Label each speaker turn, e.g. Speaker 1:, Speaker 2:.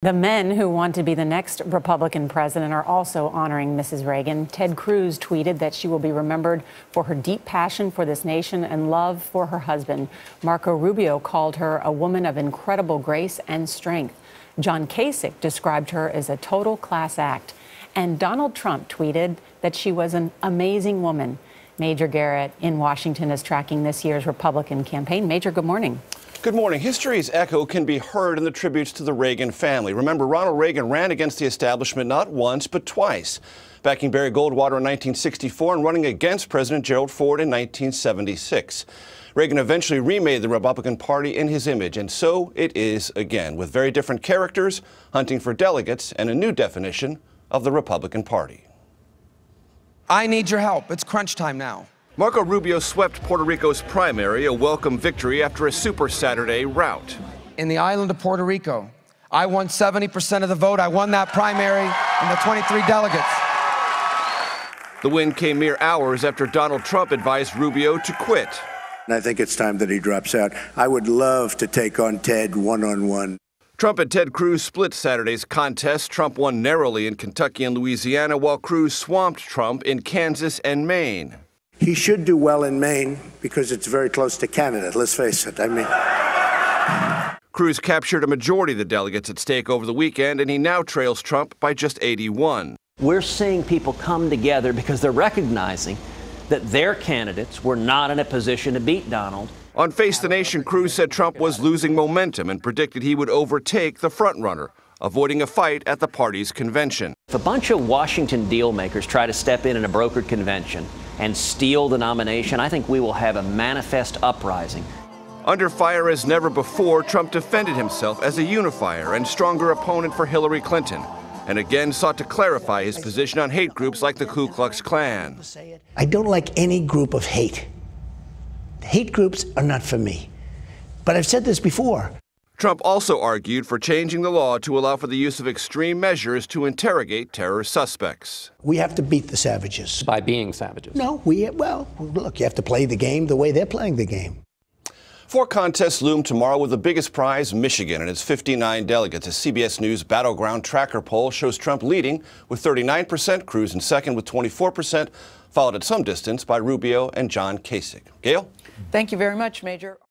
Speaker 1: The men who want to be the next Republican president are also honoring Mrs. Reagan. Ted Cruz tweeted that she will be remembered for her deep passion for this nation and love for her husband. Marco Rubio called her a woman of incredible grace and strength. John Kasich described her as a total class act. And Donald Trump tweeted that she was an amazing woman. Major Garrett in Washington is tracking this year's Republican campaign. Major, good morning.
Speaker 2: Good morning. History's echo can be heard in the tributes to the Reagan family. Remember, Ronald Reagan ran against the establishment not once, but twice, backing Barry Goldwater in 1964 and running against President Gerald Ford in 1976. Reagan eventually remade the Republican Party in his image, and so it is again, with very different characters hunting for delegates and a new definition of the Republican Party.
Speaker 3: I need your help. It's crunch time now.
Speaker 2: Marco Rubio swept Puerto Rico's primary, a welcome victory after a Super Saturday rout.
Speaker 3: In the island of Puerto Rico, I won 70% of the vote. I won that primary and the 23 delegates.
Speaker 2: The win came mere hours after Donald Trump advised Rubio to quit.
Speaker 4: And I think it's time that he drops out. I would love to take on Ted one-on-one.
Speaker 2: Trump and Ted Cruz split Saturday's contest. Trump won narrowly in Kentucky and Louisiana, while Cruz swamped Trump in Kansas and Maine.
Speaker 4: He should do well in Maine because it's very close to Canada, let's face it.
Speaker 2: Cruz captured a majority of the delegates at stake over the weekend, and he now trails Trump by just 81.
Speaker 5: We're seeing people come together because they're recognizing that their candidates were not in a position to beat Donald.
Speaker 2: On Face the Nation, Cruz said Trump was losing momentum and predicted he would overtake the frontrunner, avoiding a fight at the party's convention.
Speaker 5: If a bunch of Washington deal makers try to step in a brokered convention and steal the nomination, I think we will have a manifest uprising.
Speaker 2: Under fire as never before, Trump defended himself as a unifier and stronger opponent for Hillary Clinton, and again sought to clarify his position on hate groups like the Ku Klux Klan.
Speaker 6: I don't like any group of hate. Hate groups are not for me. But I've said this before.
Speaker 2: Trump also argued for changing the law to allow for the use of extreme measures to interrogate terror suspects.
Speaker 6: We have to beat the savages.
Speaker 7: By being savages?
Speaker 6: No, well, look, you have to play the game the way they're playing the game.
Speaker 2: 4 contests loom tomorrow with the biggest prize, Michigan, and its 59 delegates. A CBS News Battleground Tracker poll shows Trump leading with 39%, Cruz in second with 24%, followed at some distance by Rubio and John Kasich. Gail?
Speaker 8: Thank you very much, Major.